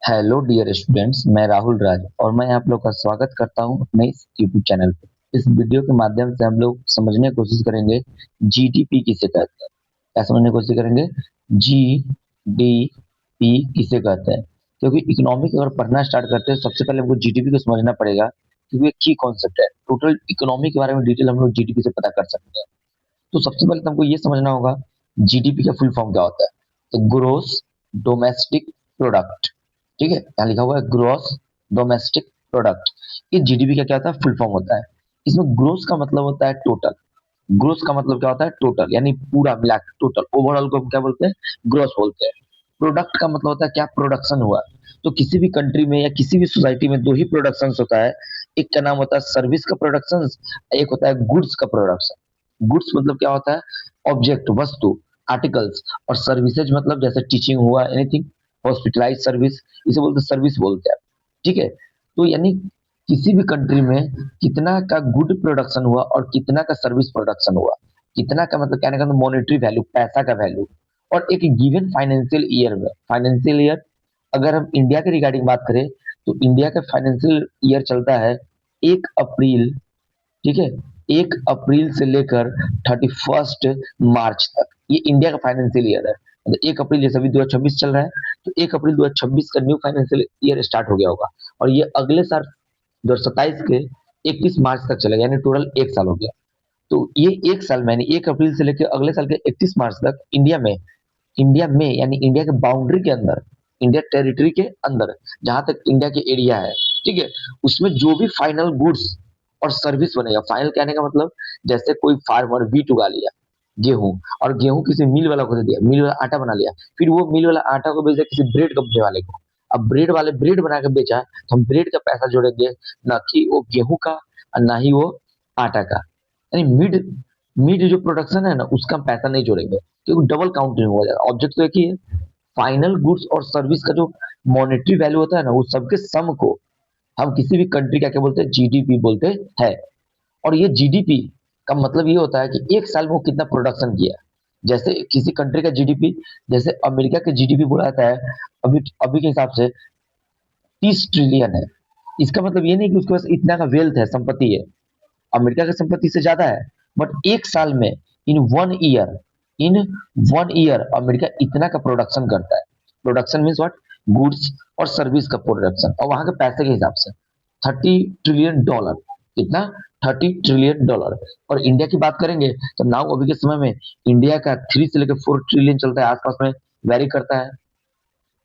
Hello dear students, मैं राहुल राज और मैं आप लोग का स्वागत करता हूं अपने इस यूट्यूब चैनल पे। इस वीडियो के माध्यम से हम लोग समझने की कोशिश करेंगे जीडीपी किसे कहते हैं। क्या समझने की कोशिश करेंगे? जीडीपी किसे कहते हैं? क्योंकि इकोनॉमिक अगर पढ़ना स्टार्ट करते हैं सबसे पहले हमको जीडीपी को समझना पड़ेगा, क्योंकि एक की कॉन्सेप्ट है। टोटल इकोनॉमी के बारे में डिटेल हम लोग जीडीपी से पता कर सकते हैं। तो सबसे पहले तो हमको ये समझना होगा जीडीपी का फुल फॉर्म क्या होता है। तो ग्रोस डोमेस्टिक प्रोडक्ट। ठीक है, यहाँ लिखा हुआ है ग्रोस डोमेस्टिक प्रोडक्ट। ये जीडीपी का क्या होता है? फुल फॉर्म होता है। इसमें ग्रोस का मतलब होता है टोटल। ग्रोस का मतलब क्या होता है? टोटल, यानी पूरा मिला के टोटल ओवरऑल को हम क्या बोलते हैं? ग्रोस बोलते हैं। प्रोडक्ट का मतलब होता है क्या? प्रोडक्शन हुआ। तो किसी भी कंट्री में या किसी भी सोसाइटी में दो ही प्रोडक्शन होता है। एक का नाम होता है सर्विस का प्रोडक्शन, एक होता है गुड्स का प्रोडक्शन। गुड्स मतलब क्या होता है? ऑब्जेक्ट, वस्तु, आर्टिकल्स। और सर्विसेज मतलब जैसे टीचिंग हुआ, एनीथिंग, हॉस्पिटलाइज सर्विस, इसे बोलते हैं सर्विस बोलते हैं। ठीक है, तो यानी किसी भी कंट्री में कितना का गुड प्रोडक्शन हुआ और कितना का सर्विस प्रोडक्शन हुआ। कितना का मतलब कहने का मतलब मॉनेटरी वैल्यू, पैसा का वैल्यू। और एक गिवन फाइनेंशियल ईयर में, फाइनेंशियल ईयर अगर हम इंडिया के रिगार्डिंग बात करें तो इंडिया का फाइनेंशियल ईयर चलता है 1 अप्रैल। ठीक है, 1 अप्रैल से लेकर 31 मार्च तक, ये इंडिया का फाइनेंशियल ईयर है। मतलब 1 अप्रैल, जैसे अभी 2026 चल रहा है, तो 1 अप्रैल 2026 का न्यू फाइनेंशियल ईयर स्टार्ट हो गया होगा। और ये अगले साल 2027 के 31 मार्च तक चलेगा, यानी टोटल 1 साल हो गया। तो ये 1 साल में, यानी 1 अप्रैल से लेकर अगले साल के 31 मार्च तक इंडिया में यानी इंडिया के बाउंड्री के अंदर, इंडिया टेरिटरी के अंदर, जहां तक इंडिया के एरिया है, ठीक है, उसमें जो भी फाइनल गुड्स और सर्विस बनेगा, फाइनल कहने का मतलब जैसे कोई फार्मर वीट उगा लिया, गेहूं, और गेहूं किसी मिल वाला को दे दिया, मिल वाला आटा बना लिया, फिर वो मिल वाला आटा को बेच दिया किसी ब्रेड कंपनी वाले को। अब ब्रेड वाले ब्रेड बना के बेचा तो हम ब्रेड का पैसा जोड़ेंगे, ना कि वो गेहूं का और ना ही वो आटा का। यानी मिड मिड जो प्रोडक्शन है ना, उसका हम पैसा नहीं जोड़ेंगे, क्योंकि डबल काउंटिंग हो जाएगा। ऑब्जेक्ट तो एक ही है। फाइनल गुड्स और सर्विस का जो मॉनेटरी वैल्यू होता है ना, वो सबके सम को हम किसी भी कंट्री का क्या बोलते हैं? जीडीपी बोलते हैं। और ये जीडीपी का मतलब ये होता है कि एक साल में वो कितना प्रोडक्शन किया। जैसे किसी कंट्री का जीडीपी, जैसे अमेरिका के जीडीपी बोला जाता है अभी अभी के हिसाब से 30 ट्रिलियन है। इसका मतलब ये नहीं कि उसके पास इतना का वेल्थ है, संपत्ति है। अमेरिका की संपत्ति से ज्यादा है। बट एक साल में, इन वन ईयर अमेरिका इतना का प्रोडक्शन करता है। Production means what? गुड्स और सर्विस का प्रोडक्शन, और वहां के पैसे के हिसाब से 30 ट्रिलियन डॉलर। कितना? 30 ट्रिलियन डॉलर। और इंडिया की बात करेंगे तो नाउ अभी के समय में इंडिया का 3 से लेकर 4 ट्रिलियन चलता है, आसपास में वेरी करता है।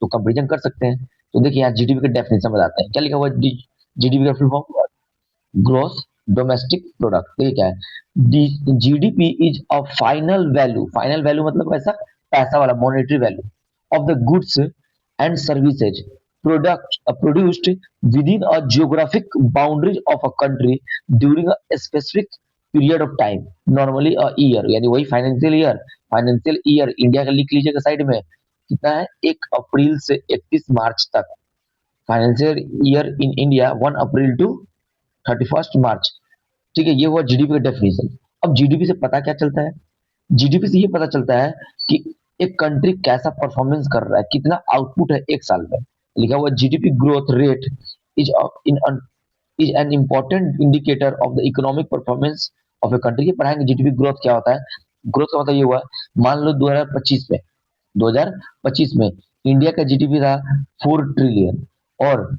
तो कंपेरिजन कर सकते हैं। तो देखिए यहाँ जीडीपी का डेफिनेशन बताते हैं, क्या लिखा हुआ है? जीडीपी का full form gross domestic product. तो ये क्या है? GDP is a final value, final value मतलब ऐसा पैसा वाला, monetary value of the goods and services produced within a geographic boundaries of a country during a specific period of time, normally a year, यानी वही financial year. Financial year India का लिख लीजिएगा side में, कितना है? 1 अप्रैल से 31 मार्च तक। Financial year in India 1 April to 31 March. ठीक है, ये हुआ जीडीपी का डेफिनेशन। अब जीडीपी से पता क्या चलता है? जीडीपी से ये पता चलता है कि एक कंट्री कैसा परफॉर्मेंस कर रहा है, कितना आउटपुट है एक साल में। लिखा हुआ GDP growth rate is in is an important indicator of the economic performance of a country. ये पढ़ाएंगे जीडीपी ग्रोथ क्या होता है। ग्रोथ का मतलब ये हुआ, मान लो 2025 में इंडिया का जीडीपी था 4 ट्रिलियन, और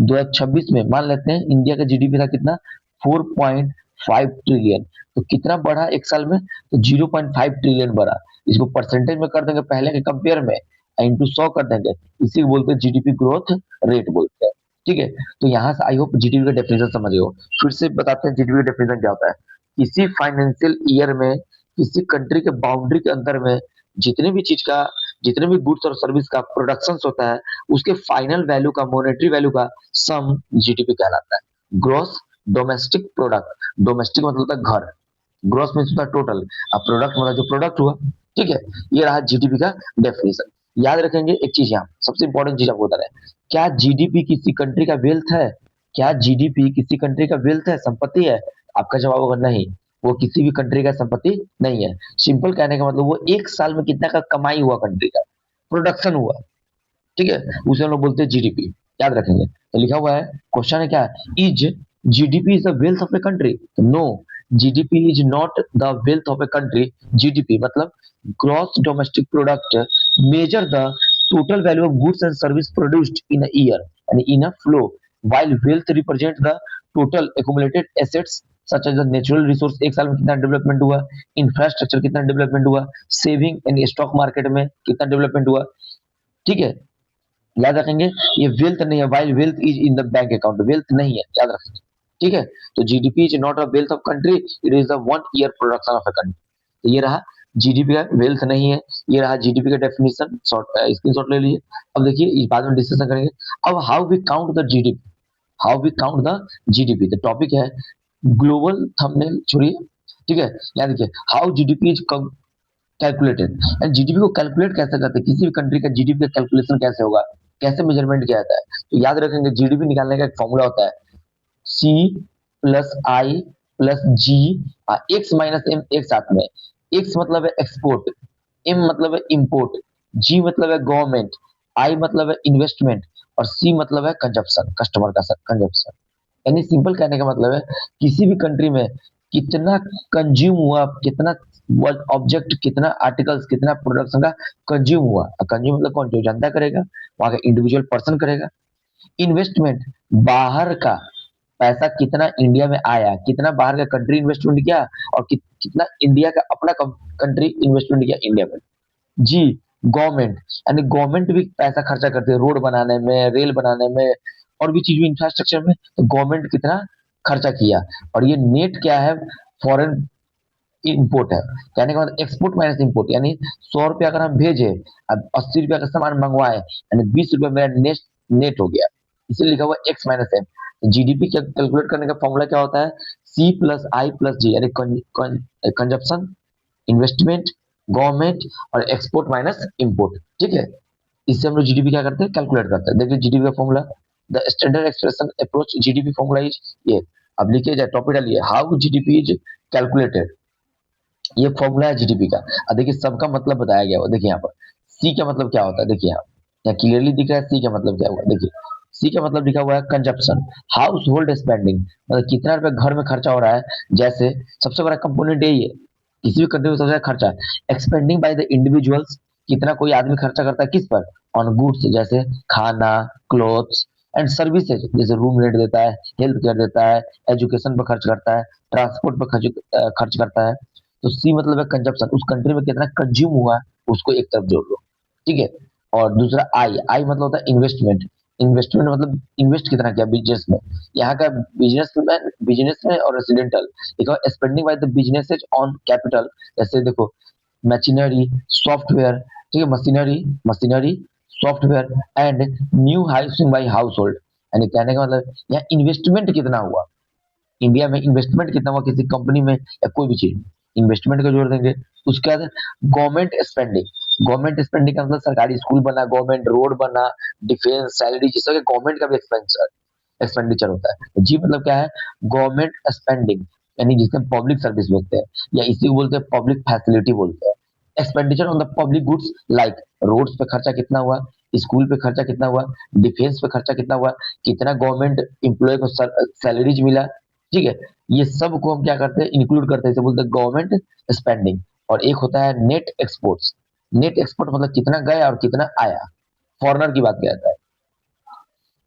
2026 में मान लेते हैं इंडिया का जीडीपी था कितना? 4.5 ट्रिलियन। तो कितना बढ़ा एक साल में? तो 0.5 ट्रिलियन बढ़ा। इसको परसेंटेज में कर देंगे पहले के कंपेयर में, इंटू 100 कर देंगे। इसी को बोलते हैं जीडीपी ग्रोथ रेट बोलते हैं। ठीक है, तो यहाँ से आई होप जीडीपी का डेफिनेशन समझ गए हो। फिर से बताते हैं जीडीपी का डेफिनेशन क्या होता है। किसी फाइनेंशियल ईयर में किसी कंट्री के बाउंड्री के अंदर में जितने भी चीज का, जितने भी गुड्स और सर्विस का प्रोडक्शन होता है, उसके फाइनल वैल्यू का, मॉनेटरी वैल्यू का सम जीडीपी कहलाता है। Gross domestic product. डोमेस्टिक मतलब होता है घर, ग्रोस मीन्स होता है टोटल, अब प्रोडक्ट मतलब जो प्रोडक्ट हुआ। ठीक है, ये रहा जीडीपी का डेफिनेशन। याद रखेंगे एक चीज, यहाँ सबसे इंपॉर्टेंट चीज आपको बता रहे हैं, क्या जीडीपी किसी कंट्री का वेल्थ है? क्या जीडीपी किसी कंट्री का वेल्थ है, संपत्ति है? आपका जवाब होगा नहीं, वो किसी भी कंट्री का संपत्ति नहीं है। सिंपल कहने का मतलब वो एक साल में कितना का कमाई हुआ कंट्री का, प्रोडक्शन हुआ। ठीक है, उसे हम लोग बोलते हैं जीडीपी, याद रखेंगे। तो लिखा हुआ है, क्वेश्चन है क्या, is GDP is the wealth of a country? No, GDP is not the wealth of a country. GDP मतलब gross domestic product, measure the total value of goods and service produced in a year and in a flow, while wealth represent the total accumulated assets such as the natural resource, एक साल में कितना development हुआ, infrastructure कितना development हुआ, saving and stock market में कितना development हुआ। ठीक है, याद रखेंगे, ये वेल्थ नहीं है, while wealth is in the bank account, wealth नहीं है, याद रखेंगे। ठीक है, तो GDP is not a wealth of country, it is the 1 year production of a country. तो ये रहा जीडीपी का, वेल्थ नहीं है। ये रहा जीडीपी का डेफिनेशन, स्क्रीनशॉट ले लीजिए। अब देखिए, इस बाद में डिस्कशन करेंगे। अब how we count the GDP, how we count the GDP, the topic है ग्लोबल थंबनेल छोड़िए। ठीक है, यहाँ देखिए, how GDP is calculated, and GDP को कैलकुलेट कैसे करते हैं, किसी भी कंट्री का जीडीपी का कैलकुलेशन कैसे होगा, कैसे मेजरमेंट किया जाता है। तो याद रखेंगे, जीडीपी निकालने का एक फॉर्मूला होता है, सी प्लस आई प्लस जी, एक्स माइनस एम, एक साथ में। एक्स मतलब है एक्सपोर्ट, एम मतलब है इंपोर्ट, जी मतलब है गवर्नमेंट, आई मतलब है इन्वेस्टमेंट, और सी मतलब है कंजप्शन, कस्टमर का कंजप्शन। यानी सिंपल कहने का मतलब है, किसी भी कंट्री में कितना कंज्यूम हुआ, कितना ऑब्जेक्ट, कितना आर्टिकल्स, कितना प्रोडक्शन का कंज्यूम हुआ। कंज्यूम मतलब कौन, जो जनता करेगा, वहां का इंडिविजुअल पर्सन करेगा। इन्वेस्टमेंट, बाहर का पैसा कितना इंडिया में आया, कितना बाहर का कंट्री इन्वेस्टमेंट किया, और कितना इंडिया का अपना कंट्री इन्वेस्टमेंट किया इंडिया में। जी, गवर्नमेंट, यानी गवर्नमेंट भी पैसा खर्चा करती है रोड बनाने में, रेल बनाने में, और भी चीज में, इंफ्रास्ट्रक्चर में। तो गवर्नमेंट कितना खर्चा किया। और ये नेट क्या है, फॉरेन इंपोर्ट है। कहने का मतलब एक्सपोर्ट माइनस इंपोर्ट, यानी 100 रुपया अगर हम भेजे, अब 80 रुपया का सामान मंगवाए, यानी 20 रुपया मेरा नेट नेट हो गया, इसलिए लिखा हुआ X minus M. GDP calculate करने का फॉर्मूला क्या होता है, सी प्लस आई प्लस जी, यानी कंजप्शन, इन्वेस्टमेंट, गवर्नमेंट, और एक्सपोर्ट माइनस इंपोर्ट। ठीक है, इससे हम लोग जीडीपी क्या करते हैं, कैलकुलेट करते हैं। देखिए जीडीपी का formula, the standard expression approach GDP formula is ये। अब लिखिए जाए, टॉपिक डालिए, हाउ जीडीपी इज कैलकुलेटेड। ये फॉर्मूला है जीडीपी का। अब देखिए, सबका मतलब बताया गया हुआ, देखिए यहाँ पर सी का मतलब क्या होता है, देखिए यहाँ क्लियरली दिख रहा है सी का मतलब क्या हुआ। देखिए, सी का मतलब लिखा हुआ है कंजप्शन, हाउस होल्ड स्पेंडिंग, मतलब कितना रुपए घर में खर्चा हो रहा है। जैसे सबसे बड़ा कंपोनेंट यही है, किसी भी कंट्री में सबसे ज्यादा खर्चा। एक्सपेंडिंग बाय द इंडिविजुअल्स, कितना कोई आदमी खर्चा करता है किस पर, ऑन गुड्स, जैसे खाना, क्लोथ्स, एंड सर्विसेज, जैसे रूम रेंट देता है, हेल्थ केयर देता है, एजुकेशन पर खर्च करता है, ट्रांसपोर्ट पर खर्च करता है। तो सी मतलब है कंजप्शन, उस कंट्री में कितना कंज्यूम हुआ है, उसको एक तरफ जोड़ लो। ठीक है, और दूसरा आई, आई मतलब होता है इन्वेस्टमेंट। इन्वेस्टमेंट मतलब इन्वेस्ट कितना किया बिजनेस में। यहाँ का बिजनेस में और रेसिडेंटल, देखो spending by the businesses on capital, जैसे देखो मशीनरी, सॉफ्टवेयर, ठीक है, machinery machinery software and new housing by household. यानी कहने का मतलब यहाँ इन्वेस्टमेंट कितना हुआ, इंडिया में इन्वेस्टमेंट कितना हुआ किसी कंपनी में या कोई भी चीज में, इन्वेस्टमेंट का जोड़ देंगे। उसके बाद गवर्नमेंट स्पेंडिंग, गवर्नमेंट स्पेंडिंग का मतलब सरकारी स्कूल बना, गवर्नमेंट रोड बना, डिफेंस, सैलरी, जिससे गवर्नमेंट का भी एक्सपेंडिचर होता है। जी मतलब क्या है, गवर्नमेंट स्पेंडिंग, यानी जिसे पब्लिक सर्विस बोलते हैं, या इसी को बोलते हैं पब्लिक फैसिलिटी बोलते हैं। Expenditure on the public goods, like roads पे खर्चा कितना हुआ, स्कूल पे खर्चा कितना हुआ, डिफेंस पे खर्चा कितना हुआ, कितना गवर्नमेंट एम्प्लॉय को सैलरीज मिला। ठीक है, ये सब को हम क्या करते हैं, इंक्लूड करते हैं, इसे बोलते हैं गवर्नमेंट स्पेंडिंग। और एक होता है नेट एक्सपोर्ट्स, नेट एक्सपोर्ट मतलब कितना गया और कितना आया, फॉरनर की बात किया जाता है।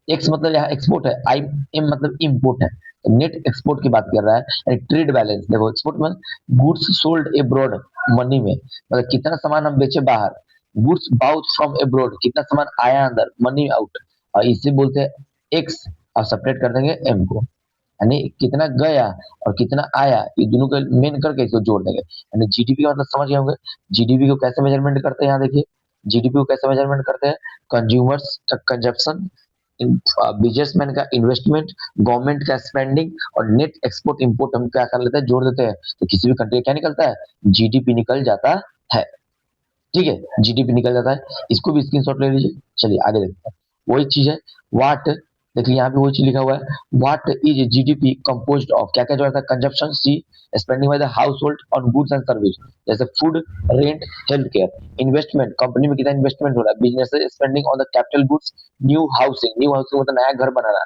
एक्स मतलब यहाँ एक्सपोर्ट है, आई एम मतलब इम्पोर्ट है। नेट एक्सपोर्ट की बात कर रहा है, ट्रेड बैलेंस। देखो एक्सपोर्ट में गुड्स सोल्ड एब्रॉड, मनी में मतलब कितना सामान हम बेचे बाहर, गुड्स बाउट फ्रॉम एब्रॉड, कितना सामान आया अंदर, मनी आउट, और इसे बोलते हैं एक्स। और सेपरेट कर देंगे एम को, यानी कितना गया और कितना आया, ये दोनों को मेन करके इसको जोड़ देंगे। यानी जीडीपी का मतलब समझ गए होंगे। जीडीपी को कैसे मेजरमेंट करते हैं, यहाँ देखिए जीडीपी को कैसे मेजरमेंट करते हैं, कंज्यूमर्स का कंजप्शन, बिजनेसमैन का इन्वेस्टमेंट, गवर्नमेंट का स्पेंडिंग, और नेट एक्सपोर्ट इंपोर्ट हम क्या कर लेते हैं, जोड़ देते हैं। तो किसी भी कंट्री का क्या निकलता है, जीडीपी निकल जाता है। ठीक है, जीडीपी निकल जाता है। इसको भी स्क्रीनशॉट ले लीजिए। चलिए आगे देखते हैं, वही चीज है, व्हाट देखिए यहाँ पे वही चीज लिखा हुआ है, what is GDP composed of, क्या क्या जो है consumption, C spending by the household on goods and service, जैसे food, rent, health care, investment, company में कितना इन्वेस्टमेंट हो रहा है, business spending on the capital goods, new housing मतलब नया घर बनाना,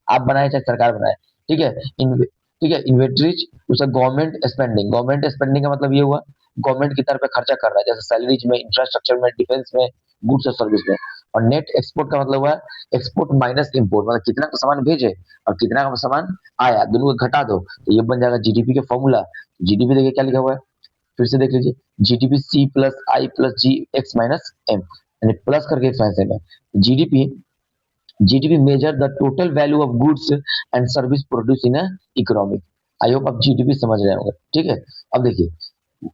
आप बनाए चाहे सरकार बनाए, ठीक है। ठीक है, इन्वेंटरीज, उसका गवर्नमेंट स्पेंडिंग का मतलब ये हुआ गवर्नमेंट की तरफ पे खर्चा कर रहा है, जैसे सैलरीज में, इंफ्रास्ट्रक्चर में, डिफेंस में, गुड्स और सर्विस में। और नेट एक्सपोर्ट का मतलब हुआ एक्सपोर्ट माइनस इम्पोर्ट, मतलब कितना का सामान भेजे और कितना का सामान आया, दोनों को घटा दो तो ये बन जाएगा जीडीपी का फॉर्मूला। जीडीपी देखिए क्या लिखा हुआ है, फिर से देख लीजिए, जीडीपी सी प्लस आई प्लस जी एक्स माइनस एम, यानी प्लस करके एक्स माइनस एम है। GDP GDP measure the total value of goods and service produce in economy. I hope आप जीडीपी समझ रहे होंगे, ठीक है। अब देखिए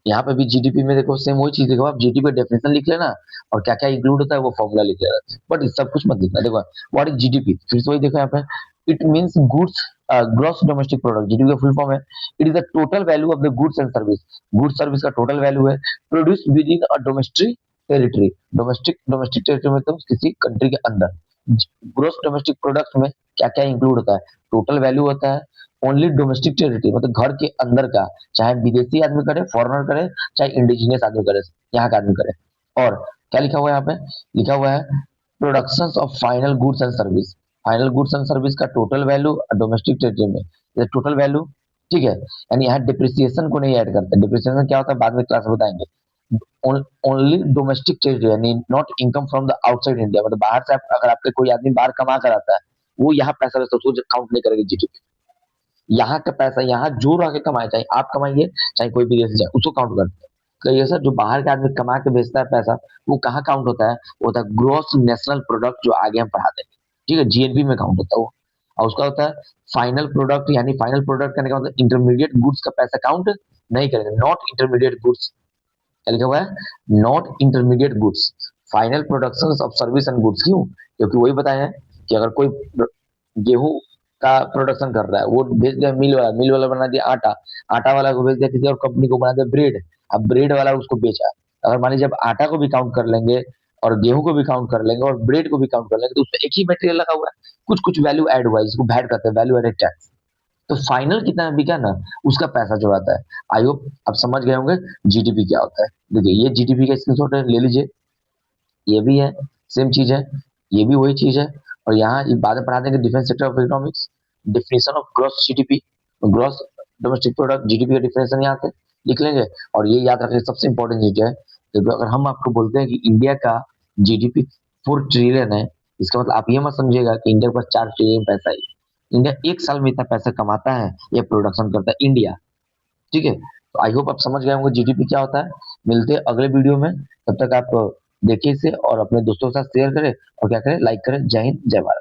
यहाँ पे भी जीडीपी में देखो सेम वही चीज, देखो आप जीडीपी का डेफिनेशन लिख लेना और क्या क्या इंक्लूड होता है वो फॉर्मूला लिख लेना, बट सब कुछ मत लिखना। देखो व्हाट इज जीडीपी, फिर से वही देखो यहाँ पे, it means goods gross domestic product, GDP का फुल फॉर्म है, it is the total value of the goods and service, goods service का टोटल वैल्यू है, produce with in a domestic territory, domestic territory मतलब किसी country के अंदर। Gross domestic product में क्या क्या इंक्लूड होता है, टोटल वैल्यू होता है, ओनली डोमेस्टिक टेरिटरी मतलब घर के अंदर का, चाहे विदेशी आदमी करे, फॉरेनर करे, चाहे इंडिजिनियस आदमी करे, यहाँ का आदमी करे। और क्या लिखा हुआ है यहाँ पे, लिखा हुआ है production of final goods and service, final goods and service का टोटल वैल्यू डोमेस्टिक टेरिटरी में टोटल वैल्यू, ठीक है। यानी यहाँ डिप्रिसिएशन को नहीं ऐड करते, डिप्रिसिएशन क्या होता है बाद में क्लास में बताएंगे। ओनली डोमेस्टिक टेरिटरी यानी not income from the outside India, मतलब बाहर से अगर आपके कोई आदमी बाहर कमा कर आता है, वो यहाँ पैसा वैसा उसको काउंट नहीं करेगी जीडीपी। यहाँ का पैसा यहाँ जो रह के कमाए, चाहे आप कमाइए चाहे कोई विदेश जाए, उसको काउंट करते हैं। कहिए सर जो बाहर के आदमी कमा के बेचता है पैसा, वो कहाँ काउंट होता है, वो होता है ग्रोस नेशनल प्रोडक्ट, जो आगे हम पढ़ाते हैं, ठीक है, जीएनपी में काउंट होता है वो। और उसका होता है फाइनल प्रोडक्ट, यानी फाइनल प्रोडक्ट करने का मतलब इंटरमीडिएट गुड्स का पैसा काउंट नहीं करेंगे, नॉट इंटरमीडिएट गुड्स, क्या लिखा हुआ है, not intermediate goods, final production of service and goods. क्यों, क्योंकि वही बताया है कि अगर कोई गेहूं का प्रोडक्शन कर रहा है, वो भेज दिया मिल वाला बना दिया आटा, आटा वाला को भेज दिया किसी और कंपनी को बना दिया ब्रेड, अब ब्रेड वाला उसको बेचा। अगर मान लीजिए जब आटा को भी काउंट कर लेंगे और गेहूं को भी काउंट कर लेंगे और ब्रेड को भी काउंट कर लेंगे, तो उसमें एक ही मटेरियल लगा हुआ है, कुछ कुछ वैल्यू ऐड हुआ है जिसको वैट कहते हैं, वैल्यू एडेड टैक्स। तो फाइनल कितना बिका ना, उसका पैसा जो आता है। आई होप आप समझ गए होंगे जीडीपी क्या होता है। देखिए ये जीडीपी का स्क्रीनशॉट है, ले लीजिए, ये भी है, सेम चीज है, ये भी वही चीज है। और यहाँ बाद में पढ़ा देंगे defence sector of economics, definition of gross GDP, gross domestic product, GDP का डिफिनेशन यहाँ से लिख लेंगे। और ये याद रखिए सबसे इंपॉर्टेंट चीज है, क्योंकि अगर हम आपको बोलते हैं कि इंडिया का जीडीपी 4 ट्रिलियन है, इसका मतलब आप ये मत समझिएगा कि इंडिया के पास 4 ट्रिलियन पैसा है। इंडिया एक साल में इतना पैसा कमाता है या प्रोडक्शन करता है इंडिया, ठीक है। तो आई होप आप समझ गए होंगे जीडीपी क्या होता है। मिलते हैं अगले वीडियो में, तब तक आप देखिए इसे और अपने दोस्तों के साथ शेयर करें और क्या करें, लाइक करें। जय हिंद, जय भारत।